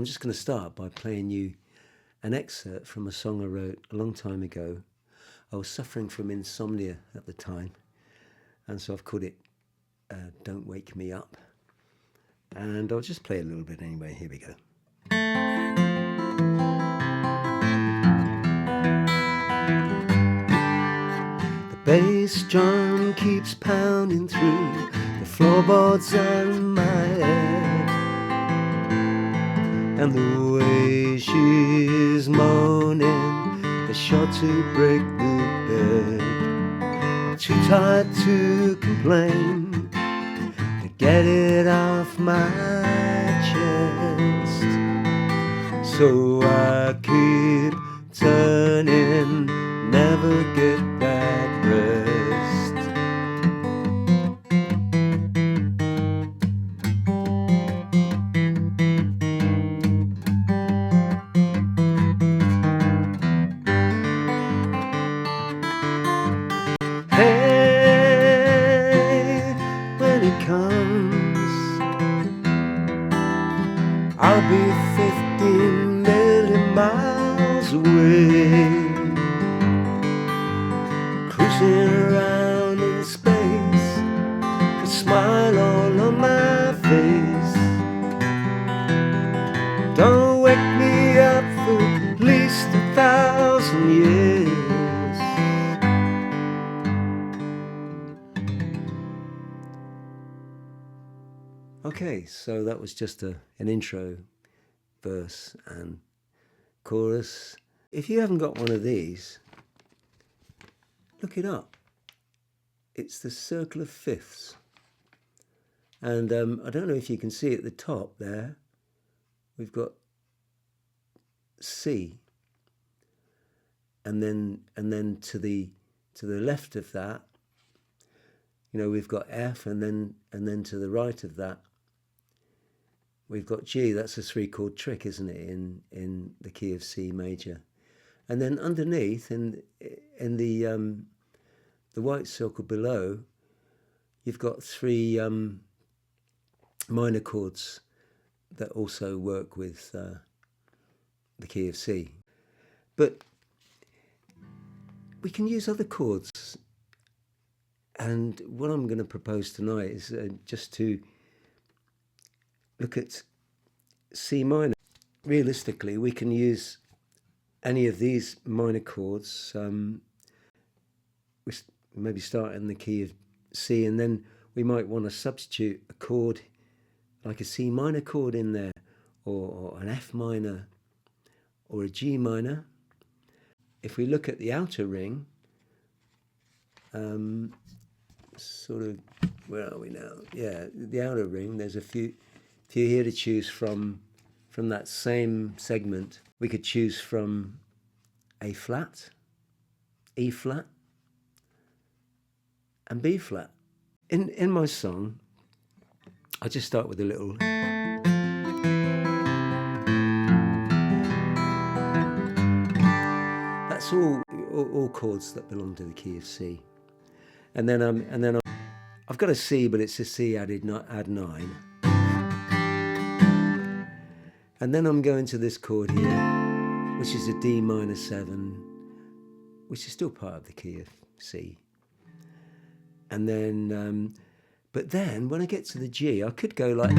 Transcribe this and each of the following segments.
I'm just going to start by playing you an excerpt from a song I wrote a long time ago. I was suffering from insomnia at the time, and so I've called it Don't Wake Me Up. And I'll just play a little bit anyway. Here we go. The bass drum keeps pounding through the floorboards and my head, and the way she's moaning is sure to break the bed. Too tired to complain, to get it off my chest, so I keep turning, never get that rest. Hey, when it comes, I'll be 15 million miles away, cruising around in space, a smile all on my face. Don't wake me up for at least 1,000 years. Okay, so that was just an intro, verse and chorus. If you haven't got one of these, look it up. It's the circle of fifths. And I don't know if you can see at the top there, we've got C. And then to the left of that, you know, we've got F, and then to the right of that, we've got G. That's a 3-chord trick, isn't it, in the key of C major. And then underneath, in the white circle below, you've got 3 minor chords that also work with the key of C. But we can use other chords. And what I'm going to propose tonight is just to look at C minor. Realistically, we can use any of these minor chords. We maybe start in the key of C, and then we might want to substitute a chord like a C minor chord in there, or an F minor, or a G minor. If we look at the outer ring, sort of, where are we now? Yeah, the outer ring, there's a few here to choose from that same segment. We could choose from A flat, E flat, and B flat. In my song, I just start with a little. That's all chords that belong to the key of C. And then I've got a C, but it's a C add 9. And then I'm going to this chord here, which is a D minor 7, which is still part of the key of C. And then, but then when I get to the G, I could go like,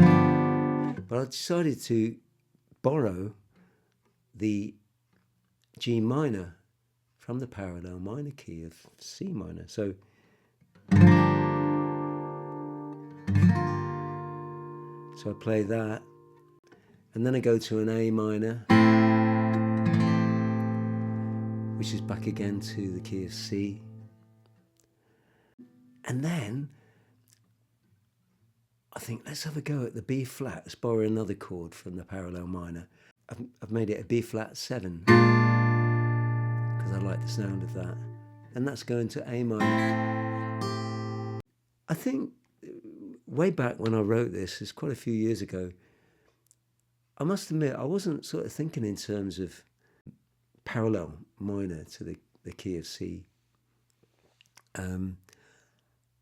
but I decided to borrow the G minor from the parallel minor key of C minor. So I play that, and then I go to an A minor, which is back again to the key of C. And then I think, let's have a go at the B flat. Let's borrow another chord from the parallel minor. I've made it a B flat 7 because I like the sound of that. And that's going to A minor. I think way back when I wrote this, it's quite a few years ago, I must admit I wasn't sort of thinking in terms of parallel minor to the key of C.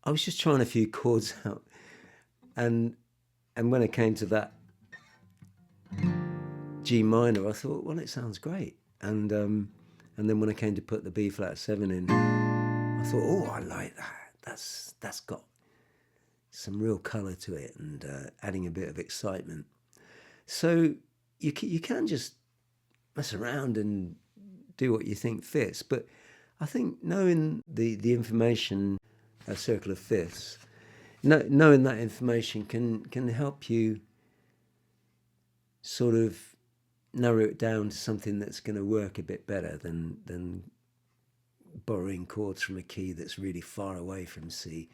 I was just trying a few chords out, and when it came to that G minor, I thought, well, it sounds great. And then when I came to put the B flat 7 in, I thought, oh, I like that. That's got some real colour to it, and adding a bit of excitement. So you can just mess around and do what you think fits. But I think knowing the information, a circle of fifths, knowing that information can help you sort of narrow it down to something that's going to work a bit better than borrowing chords from a key that's really far away from C.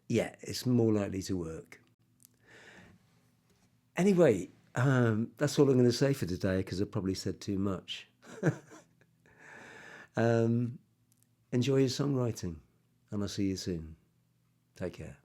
Yeah, it's more likely to work. Anyway, that's all I'm going to say for today, because I probably said too much. Enjoy your songwriting, and I'll see you soon. Take care.